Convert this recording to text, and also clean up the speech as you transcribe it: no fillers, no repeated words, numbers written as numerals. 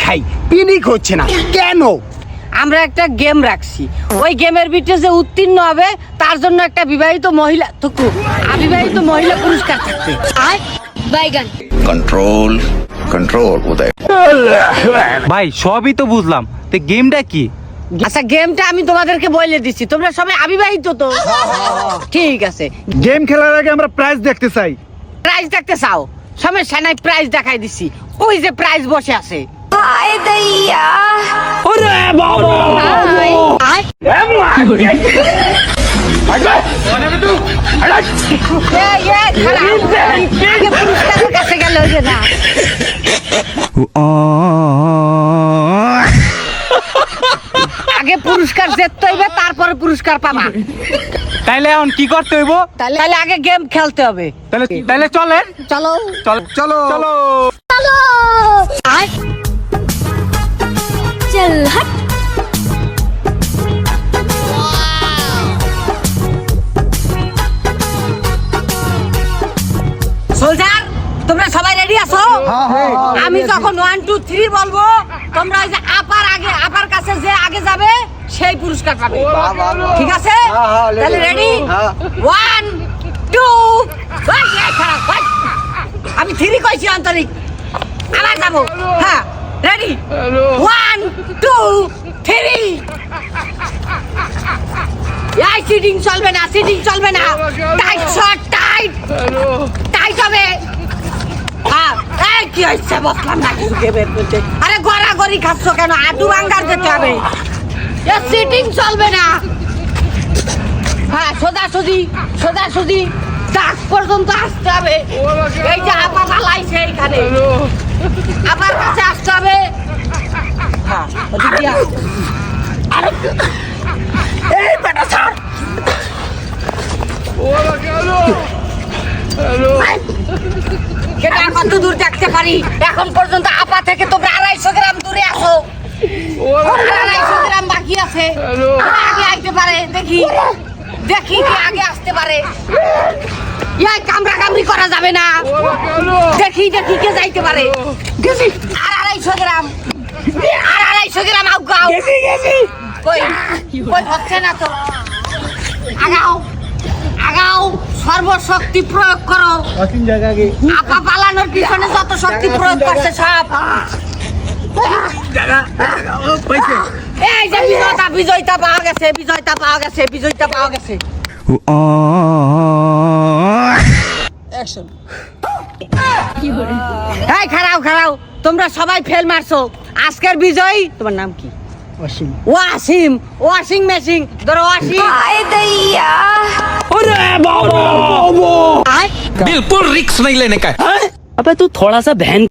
খাই, পিনিক হচ্ছে না কেন? আমরা একটা গেম রাখছি, ওই গেমের ভিতরে যে উত্তীর্ণ হবে তার জন্য একটা বিবাহিত মহিলা অবিবাহিত মহিলা পুরস্কার থাকবে। বাইগান कंट्रोल कंट्रोल उदय। ভাই সবই তো বুঝলাম, তো গেমটা কি? আচ্ছা গেমটা আমি তোমাদেরকে বলে দিচ্ছি, তোমরা সবাই অবিবাহিত তো? ঠিক আছে, গেম খেলার আগে আমরা প্রাইজ দেখতে চাই। প্রাইজ দেখতে চাও? সমস্যা নাই, প্রাইজ দেখাই দিচ্ছি। ওই যে প্রাইজ বসে আছে। হায় দইয়া ওরে বাবা, আগে পুরস্কারের কাছে গেল যে না। আগে পুরস্কার জিততে হইবে, তারপরে পুরস্কার পাবা। তাইলে এখন কি করতে হইব? তাহলে আগে গেম খেলতে হবে। তাইলে চলেন। চলো চলো চলো চলো। চলো আয় চল হট সোলজার, তোমরা সবাই রেডি আছো? আমি যখন 1 2 3 বলবো, তোমরা ওই যে আপার কাছে যে আগে যাবে সেই পুরস্কার পাবে। ঠিক আছে? তাহলে রেডি? 1 2 আমি 3 কইছি আন্তরিক, আবার যাবো। হ্যাঁ রেডি? 1 2 3। এই সিটিং চলবে না, সিটিং চলবে না। টাইট শট, টাইট হবে। হ্যাঁ, এই কি হচ্ছে? বসলাম না কিন্তু গেমের মধ্যে। আরে গড়াগড়ি খাচ্ছ কেন? আটু ভাঙ্গার যেতে হবে। এ সিটিং চলবে না। হ্যাঁ, সোজাসুজি দাগ পর্যন্ত আসতে হবে। এই যে আপা পালাইছে এইখানে, আপার কাছে আসতে হবে। হ্যাঁ, ওদিক দিয়ে আসতে। আরে এই বেটা স্যার, কেটা কত দূর দেখতে পারি? এখন পর্যন্ত আপা থেকে তোমরা 250 গ্রাম দূরে আসো। 250 গ্রাম বাকি আছে। আগে আসতে পারে, দেখি কে আগে আসতে পারে। এই কামড়ি করা যাবে না। দেখি কে যাইতে পারে। আর 250 গ্রাম, আর 250 গ্রাম আগাও। কই হচ্ছে না তো। আগাও, সর্বশক্তি প্রয়োগ করো। আপা পালানোর পিছনে যত শক্তি প্রয়োগ করছে সব। এই যে বিজয়টা পাওয়া গেছে। এই খাড়াও, তোমরা সবাই ফেল মারছো। আজকের বিজয়ী তোমার নাম কি? ওয়াসিম। ওয়াশিং মেশিন ধরো, ওয়াশিং। হায় দইয়া बिल्कुल रिक्स नहीं लेने का। अबे तू थोड़ा सा बहन